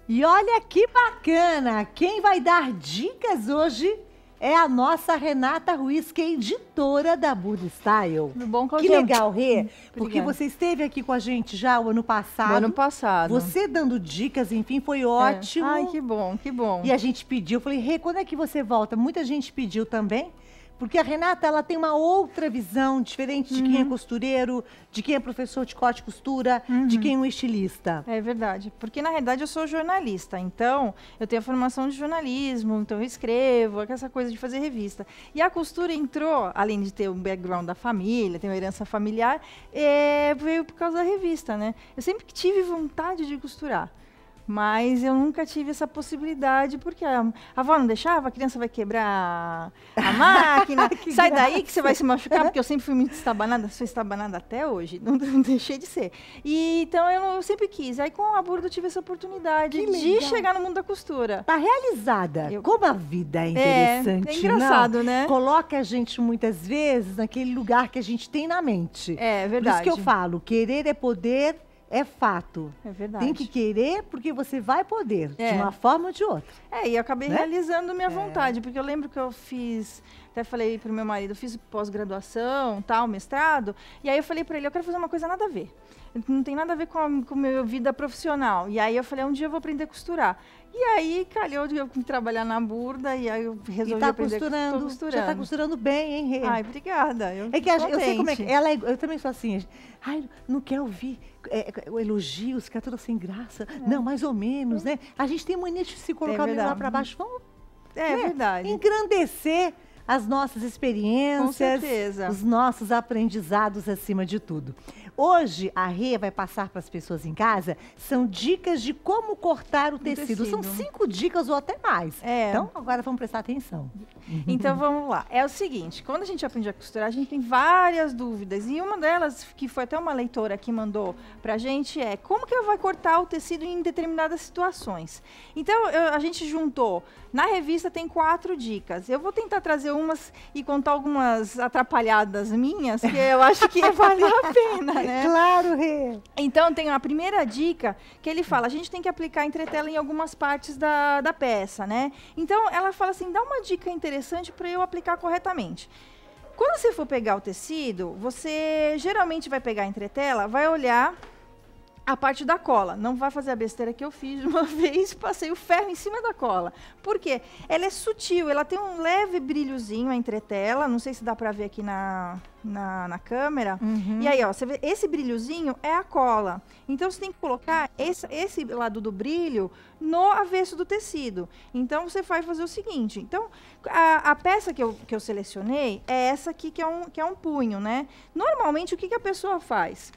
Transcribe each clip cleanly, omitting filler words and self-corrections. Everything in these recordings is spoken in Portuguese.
E olha que bacana! Quem vai dar dicas hoje é a nossa Renata Ruiz, que é editora da Burda Style. Tudo bom, Que legal, Rê, porque Obrigada. você esteve aqui com a gente já o ano passado. No ano passado. Você dando dicas, enfim, foi ótimo. Ai, que bom, que bom. E a gente pediu, eu falei, Rê, quando é que você volta? Muita gente pediu também. Porque a Renata, ela tem uma outra visão diferente de quem é costureiro, de quem é professor de corte e costura, de quem é um estilista. É verdade, porque na realidade eu sou jornalista, então eu tenho a formação de jornalismo, então eu escrevo, essa coisa de fazer revista. E a costura entrou, além de ter um background da família, tem uma herança familiar, veio por causa da revista, né? Eu sempre tive vontade de costurar. Mas eu nunca tive essa possibilidade, porque a avó não deixava, a criança vai quebrar a máquina, sai daí que você vai se machucar, porque eu sempre fui muito estabanada, sou estabanada até hoje, não deixei de ser. E, então eu sempre quis, aí com a Burda eu tive essa oportunidade de chegar no mundo da costura. Tá realizada. Como a vida é interessante, é engraçado, né? Coloca a gente muitas vezes naquele lugar que a gente tem na mente. É verdade. Por isso que eu falo, querer é poder. É fato. É verdade. Tem que querer porque você vai poder, de uma forma ou de outra. E eu acabei realizando minha vontade, porque eu lembro que eu fiz, até falei pro meu marido, eu fiz pós-graduação, tal, mestrado, e aí eu falei para ele, eu quero fazer uma coisa nada a ver. Não tem nada a ver com a minha vida profissional. E aí eu falei, um dia eu vou aprender a costurar. E aí calhou de eu trabalhar na Burda, e aí eu resolvi aprender costurando. Tô costurando. Já tá costurando bem, hein, Rê? Ai, obrigada. Eu sei como é que eu também sou assim. Ai, não quer ouvir elogios, fica tudo sem graça. Não, mais ou menos, né? A gente tem mania de se colocar lá para baixo. Vamos verdade. engrandecer as nossas experiências, com certeza, os nossos aprendizados acima de tudo. Hoje, a Rê vai passar para as pessoas em casa, são dicas de como cortar o tecido. São 5 dicas ou até mais. Então, agora vamos prestar atenção. Então, vamos lá. É o seguinte, quando a gente aprende a costurar, a gente tem várias dúvidas. E uma delas, que foi até uma leitora que mandou pra gente, é como que ela vai cortar o tecido em determinadas situações. Então, a gente juntou. Na revista tem 4 dicas. Eu vou tentar trazer umas e contar algumas atrapalhadas minhas, que eu acho que vale a pena, né? Claro, Rê! Então, tem a primeira dica, que ele fala, a gente tem que aplicar entretela em algumas partes da peça, né? Então, ela fala assim, dá uma dica interessante para eu aplicar corretamente. Quando você for pegar o tecido, você geralmente vai pegar a entretela, vai olhar a parte da cola. Não vai fazer a besteira que eu fiz uma vez, passei o ferro em cima da cola. Por quê? Ela é sutil, ela tem um leve brilhozinho, a entretela, não sei se dá pra ver aqui na câmera. E aí, ó, você vê, esse brilhozinho é a cola. Então, você tem que colocar esse lado do brilho no avesso do tecido. Então, você vai fazer o seguinte. Então, a peça que eu selecionei é essa aqui, que é um punho, né? Normalmente, o que a pessoa faz?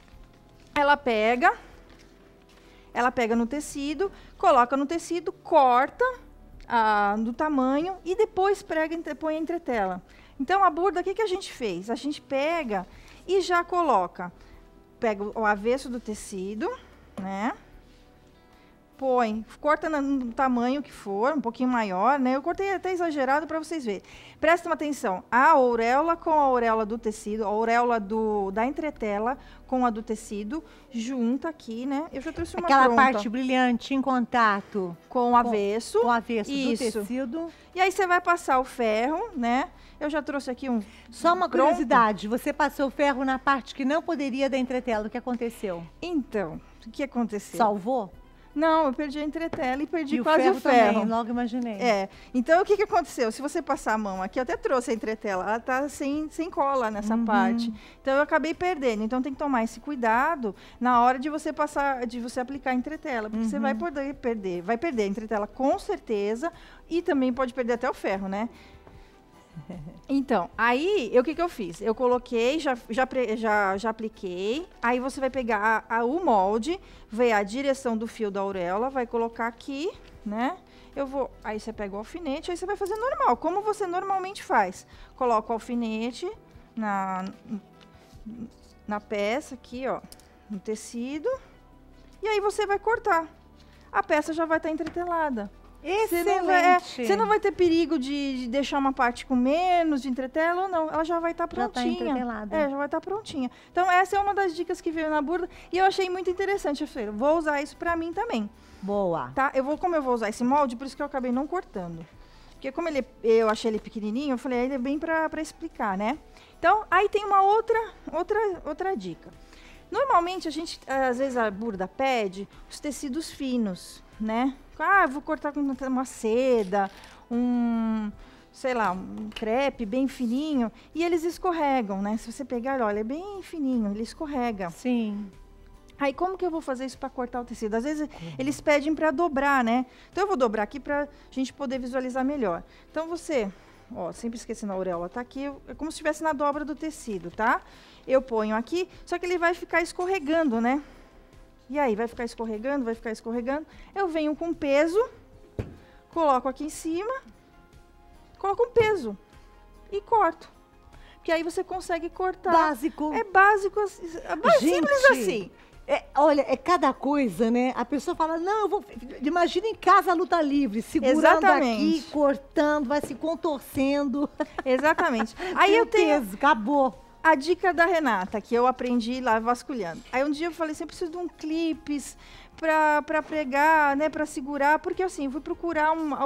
Ela pega no tecido, coloca no tecido, corta do tamanho e depois põe a entretela. Então, a Burda, o que a gente fez? A gente pega e já pega o avesso do tecido, né? Corta no tamanho que for, um pouquinho maior, né? Eu cortei até exagerado para vocês verem. Prestem atenção, a auréola com a auréola do tecido, a auréola da entretela com a do tecido, junta aqui, né? Eu já trouxe uma Aquela pronta. parte brilhante em contato com o avesso. Com o avesso do tecido. E aí você vai passar o ferro, né? Eu já trouxe aqui um... Só uma curiosidade, você passou o ferro na parte que não poderia da entretela, o que aconteceu? Então, o que aconteceu? Salvou? Não, eu perdi a entretela e perdi quase o ferro. Também, logo imaginei. Então o que aconteceu? Se você passar a mão aqui, eu até trouxe a entretela, ela tá sem cola nessa parte. Então eu acabei perdendo. Então tem que tomar esse cuidado na hora de você aplicar a entretela, porque você vai poder perder. Vai perder a entretela com certeza e também pode perder até o ferro, né? Então, aí, o que eu fiz? Eu coloquei, já apliquei, aí você vai pegar o molde, ver a direção do fio da auréola, vai colocar aqui, né? Aí você pega o alfinete, aí você vai fazer normal, como você normalmente faz. Coloca o alfinete na peça aqui, ó, no tecido, e aí você vai cortar. a peça já vai estar entretelada. Excelente! Você não vai ter perigo de deixar uma parte com menos de entretela ou não. Ela já vai estar prontinha. Já está entretelada. Já vai estar prontinha. Então, essa é uma das dicas que veio na Burda e eu achei muito interessante. Eu falei, vou usar isso pra mim também. Boa! Tá? Como eu vou usar esse molde, por isso que eu acabei não cortando. Porque como eu achei ele pequenininho, eu falei, ele é bem pra explicar, né? Então, aí tem uma outra dica. Normalmente, a gente, às vezes, a Burda pede os tecidos finos, né? Eu vou cortar com uma seda, sei lá, um crepe bem fininho, e eles escorregam, né? Se você pegar, olha, é bem fininho, ele escorrega. Sim. Aí, como que eu vou fazer isso para cortar o tecido? Às vezes, eles pedem para dobrar, né? Então, eu vou dobrar aqui para a gente poder visualizar melhor. Então, você, sempre esquecendo a auréola, tá aqui, é como se estivesse na dobra do tecido, tá? Eu ponho aqui, só que ele vai ficar escorregando, né? E aí, vai ficar escorregando. Eu venho com peso, coloco aqui em cima, coloco um peso e corto. Porque aí você consegue cortar. Básico. É básico, simples assim. Olha, é cada coisa, né? A pessoa fala, não, eu vou... Imagina em casa a luta livre, segurando aqui, cortando, vai se contorcendo. Exatamente. Aí eu tenho... peso, acabou. A dica da Renata, que eu aprendi lá vasculhando. Aí um dia eu falei assim, eu preciso de um clipes para pregar, né, para segurar, porque assim, eu fui procurar uma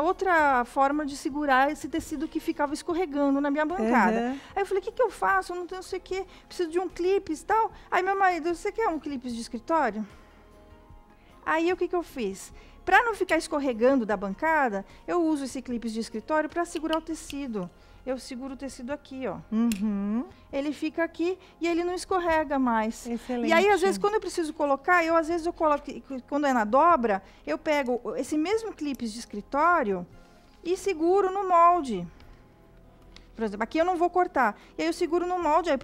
outra forma de segurar esse tecido que ficava escorregando na minha bancada. Uhum. Aí eu falei, o que eu faço? Eu não tenho, não sei o quê, preciso de um clipes e tal. Aí meu marido, você quer um clipes de escritório? Aí o que eu fiz? Para não ficar escorregando da bancada, eu uso esse clipes de escritório para segurar o tecido. Eu seguro o tecido aqui, ó. Uhum. Ele fica aqui e ele não escorrega mais. Excelente. E aí, às vezes, quando eu preciso colocar, eu coloco, quando é na dobra, eu pego esse mesmo clipes de escritório e seguro no molde. Por exemplo, aqui eu não vou cortar. E aí eu seguro no molde, aí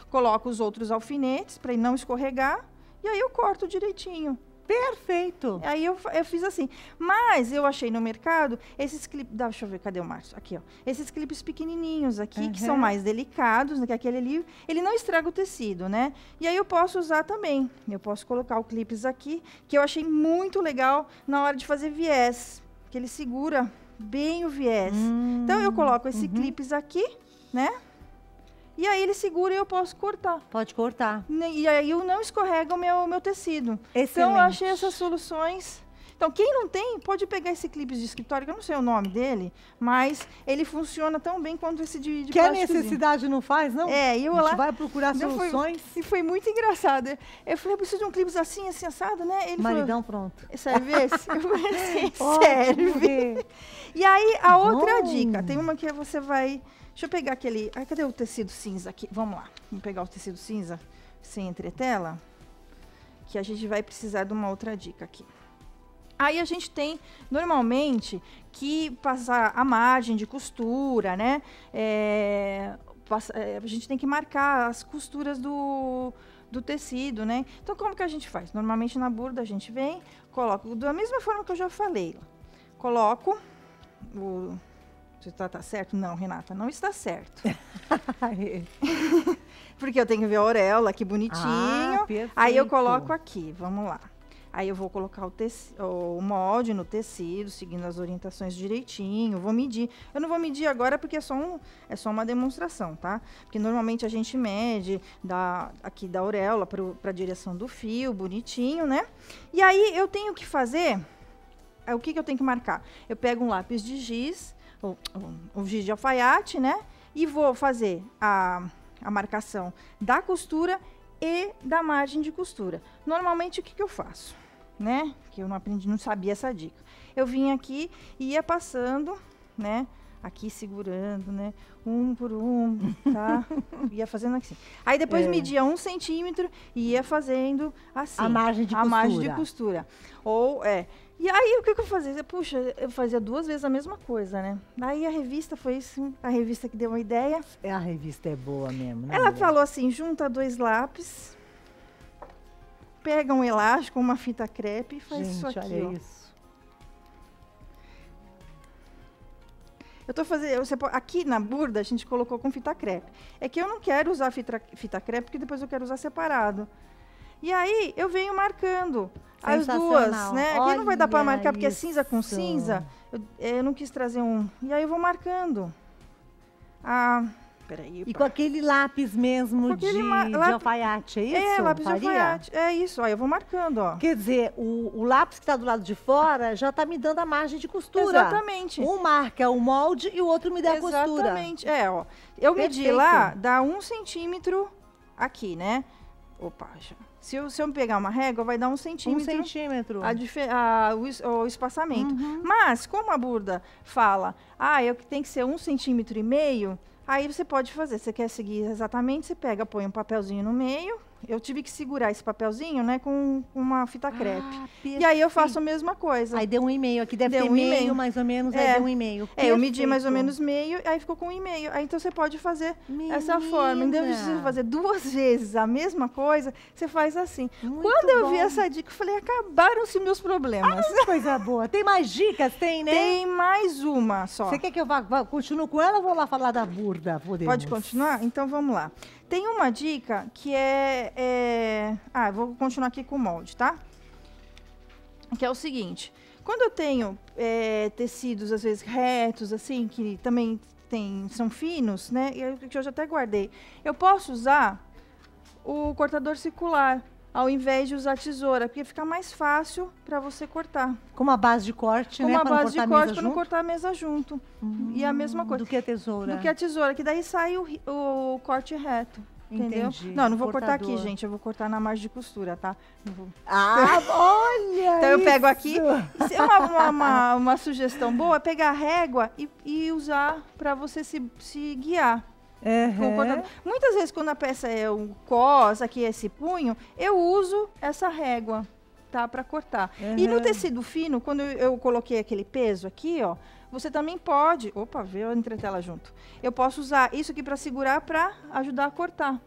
coloco os outros alfinetes para ele não escorregar e aí eu corto direitinho. Perfeito. Aí eu fiz assim. Mas eu achei no mercado esses clipes... Deixa eu ver, cadê o Márcio? Aqui, ó. Esses clipes pequenininhos aqui, que são mais delicados, né, que aquele ali, ele não estraga o tecido, né? E aí eu posso usar também. Eu posso colocar o clipes aqui, que eu achei muito legal na hora de fazer viés, que ele segura bem o viés. Então, eu coloco esse clipes aqui, né? E aí ele segura e eu posso cortar. Pode cortar. E aí eu não escorrega o meu tecido. Excelente. Então, eu achei essas soluções. Então, quem não tem, pode pegar esse clipe de escritório, que eu não sei o nome dele, mas ele funciona tão bem quanto esse de que a necessidade não faz, não? E eu a gente vai procurar soluções. E foi muito engraçado. Eu falei, eu preciso de um clipe assim, assado, né? Ele Maridão, pronto. Serve esse? Eu falei assim, serve. E aí, a outra dica, tem uma que você vai... Deixa eu pegar aquele... cadê o tecido cinza aqui? Vamos lá. Vamos pegar o tecido cinza sem entretela, que a gente vai precisar de uma outra dica aqui. Aí a gente tem, normalmente, que passar a margem de costura, né? A gente tem que marcar as costuras do tecido, né? Então, como que a gente faz? Normalmente, na Burda, a gente vem, coloca, da mesma forma que eu já falei. Coloco o... Tá certo? Não, Renata, não está certo. Porque eu tenho que ver a auréola, que bonitinho. Aí eu coloco aqui, vamos lá. Aí eu vou colocar o molde no tecido, seguindo as orientações direitinho. Vou medir. Eu não vou medir agora porque é só uma demonstração, tá? Porque normalmente a gente mede aqui da auréola para a direção do fio, bonitinho, né? E aí eu tenho que fazer... O que eu tenho que marcar? Eu pego um lápis de giz, o giz de alfaiate, né? E vou fazer a marcação da costura e da margem de costura. Normalmente, o que eu faço? Né? Que eu não aprendi, não sabia essa dica. Eu vinha aqui e ia passando, né? Aqui segurando, né? Um por um, tá? Ia fazendo assim. Aí depois media 1 centímetro e ia fazendo assim. A margem de costura. A margem de costura. E aí, o que eu fazia? Puxa, eu fazia 2 vezes a mesma coisa, né? Aí a revista foi assim, a revista que deu uma ideia. A revista é boa mesmo, né? Ela falou assim, junta 2 lápis, pega um elástico, uma fita crepe e faz isso aqui, olha ó. Isso. Eu tô fazendo... Aqui na Burda, a gente colocou com fita crepe. É que eu não quero usar fita crepe, porque depois eu quero usar separado. E aí, eu venho marcando as duas, né? Aqui não vai dar pra marcar, porque é cinza com cinza. Eu não quis trazer um. E aí, eu vou marcando. Peraí. E com aquele lápis mesmo de alfaiate, é isso? É, lápis de alfaiate. É isso, ó, eu vou marcando, ó. Quer dizer, o lápis que tá do lado de fora já tá me dando a margem de costura. Exatamente. Um marca o molde e o outro me dá a costura. Exatamente. Ó. Eu medi lá, dá 1 centímetro aqui, né? Opa, se eu pegar uma régua, vai dar 1 centímetro. 1 centímetro. O espaçamento. Mas, como a Burda fala, tem que ser 1,5 centímetros, aí você pode fazer. Você quer seguir exatamente, você pega, põe um papelzinho no meio. Eu tive que segurar esse papelzinho, né, com uma fita crepe. E aí eu faço a mesma coisa. Aí deu 1,5 aqui, deve ter meio, mais ou menos, aí deu 1,5. Eu medi mais ou menos meio, aí ficou com 1,5. Aí então você pode fazer essa forma. Então você fazer 2 vezes a mesma coisa, você faz assim. Quando eu vi essa dica, eu falei, acabaram-se meus problemas. Coisa boa. Tem mais dicas? Tem, né? Tem mais uma só. Você quer que eu continue com ela ou vou lá falar da Burda? Pode continuar? Então vamos lá. Tem uma dica que eu vou continuar aqui com o molde, tá? Que é o seguinte. Quando eu tenho tecidos, às vezes, retos, assim, que também são finos, né? Que eu já até guardei. Eu posso usar o cortador circular, ao invés de usar a tesoura, porque fica mais fácil para você cortar. Com uma base de corte, né? Com uma base de corte para não cortar a mesa junto. E a mesma coisa. Do que a tesoura. Do que a tesoura, que daí sai o corte reto. Entendeu? Entendi. Não vou cortar aqui, gente. Eu vou cortar na margem de costura, tá? Olha! Então eu pego aqui. Uma sugestão boa é pegar a régua e usar para você se guiar. Muitas vezes, quando a peça é o cos, aqui é esse punho, eu uso essa régua, tá? Para cortar. E no tecido fino, quando eu coloquei aquele peso aqui, ó, você também pode... Opa, veio a entretela junto. Eu posso usar isso aqui para segurar, para ajudar a cortar.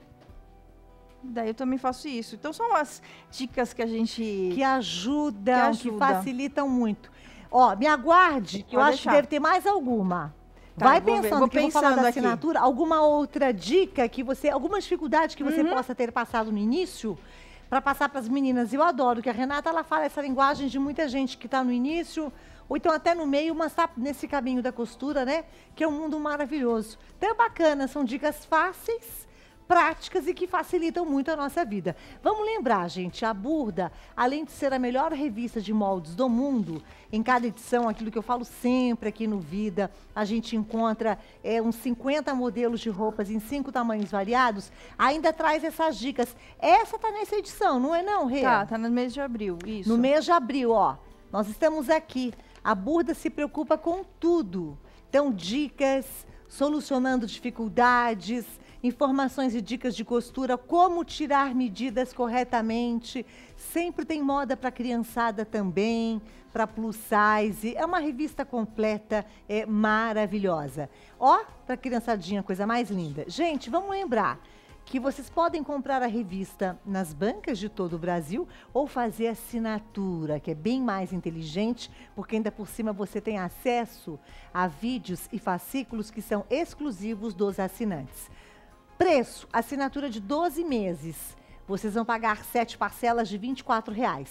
Daí eu também faço isso. Então, são as dicas que a gente... Que ajudam, que facilitam muito. Ó, me aguarde, que eu acho que deve ter mais alguma. Tá, vai pensando que eu vou falar da assinatura. Alguma outra dica que você... Alguma dificuldade que você possa ter passado no início, para passar para as meninas. Eu adoro que a Renata, ela fala essa linguagem de muita gente que está no início... Ou então até no meio, mas tá nesse caminho da costura, né? Que é um mundo maravilhoso. Então é bacana, são dicas fáceis, práticas e que facilitam muito a nossa vida. Vamos lembrar, gente, a Burda, além de ser a melhor revista de moldes do mundo, em cada edição, aquilo que eu falo sempre aqui no Vida, a gente encontra uns 50 modelos de roupas em 5 tamanhos variados, ainda traz essas dicas. Essa tá nessa edição, não é não, Rê? Tá no mês de abril, isso. No mês de abril, ó, nós estamos aqui. A Burda se preocupa com tudo. Então, dicas, solucionando dificuldades, informações e dicas de costura, como tirar medidas corretamente. Sempre tem moda para criançada também, para plus size. É uma revista completa, maravilhosa. Ó, para criançadinha, coisa mais linda. Gente, vamos lembrar que vocês podem comprar a revista nas bancas de todo o Brasil ou fazer assinatura, que é bem mais inteligente, porque ainda por cima você tem acesso a vídeos e fascículos que são exclusivos dos assinantes. Preço, assinatura de 12 meses. Vocês vão pagar 7 parcelas de R$ 24,00.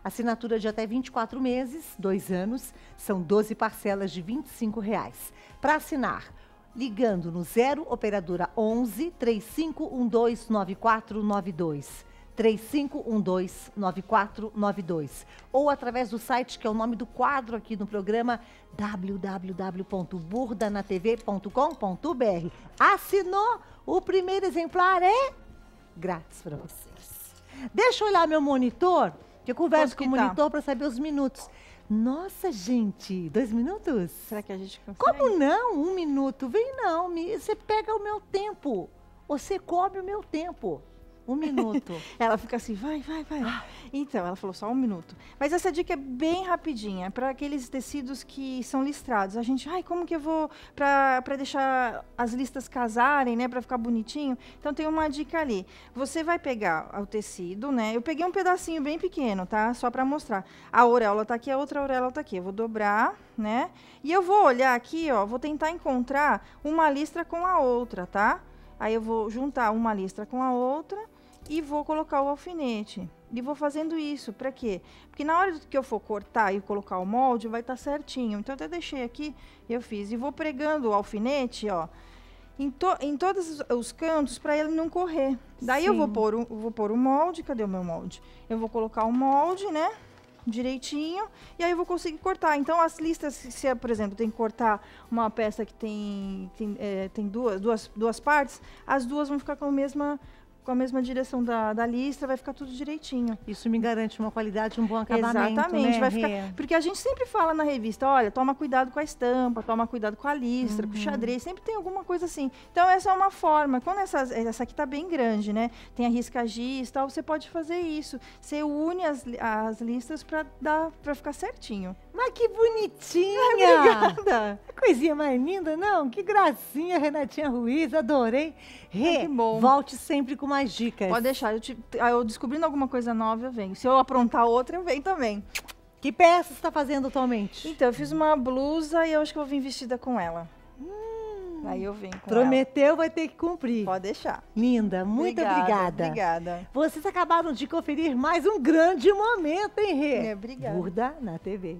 Assinatura de até 24 meses, 2 anos, são 12 parcelas de R$ 25,00. Para assinar, ligando no 0 operadora 11 3512 9492. 3512 9492. Ou através do site, que é o nome do quadro aqui no programa, www.burdanatv.com.br. Assinou? O primeiro exemplar é grátis para vocês. Deixa eu olhar meu monitor, que eu converso com o monitor para saber os minutos. Nossa, gente, 2 minutos? Será que a gente consegue? Como não? 1 minuto. Vem não, você pega o meu tempo. Você come o meu tempo. 1 minuto. Ela fica assim, vai. Então, ela falou só 1 minuto. Mas essa dica é bem rapidinha, para aqueles tecidos que são listrados. A gente, como que eu vou, para deixar as listas casarem, né, para ficar bonitinho? Então, tem uma dica ali. Você vai pegar o tecido, né? Eu peguei um pedacinho bem pequeno, tá? Só para mostrar. A auréola tá aqui, a outra auréola tá aqui. Eu vou dobrar, né? E eu vou olhar aqui, ó, vou tentar encontrar uma listra com a outra, tá? Aí eu vou juntar uma listra com a outra e vou colocar o alfinete. E vou fazendo isso, pra quê? Porque na hora que eu for cortar e colocar o molde, vai estar certinho. Então, eu até deixei aqui, eu fiz. E vou pregando o alfinete, ó, em todos os cantos, pra ele não correr. Daí, eu vou pôr o molde. Cadê o meu molde? Eu vou colocar o molde, né? Direitinho, e aí eu vou conseguir cortar. Então, as listas, se por exemplo, tem que cortar uma peça que tem duas partes, as duas vão ficar com a mesma direção da lista, vai ficar tudo direitinho. Isso me garante uma qualidade, um bom acabamento, exatamente, né, vai ficar, porque a gente sempre fala na revista, olha, toma cuidado com a estampa, toma cuidado com a listra, com o xadrez, sempre tem alguma coisa assim. Então, essa é uma forma. Quando essa aqui tá bem grande, né, tem a risca giz e tal, você pode fazer isso. Você une as listas pra ficar certinho. Mas que bonitinha! Obrigada! Coisinha mais linda, não? Que gracinha, Renatinha Ruiz, adorei. Rê, que bom. Volte sempre com mais dicas. Pode deixar, eu descobrindo alguma coisa nova, eu venho. Se eu aprontar outra, eu venho também. Que peça você está fazendo atualmente? Então, eu fiz uma blusa e eu acho que eu vou vir vestida com ela. Aí eu venho com Prometeu, vai ter que cumprir. Pode deixar. Linda, muito obrigada. Obrigada. Vocês acabaram de conferir mais um grande momento, hein, Rê? Obrigada. Burda na TV.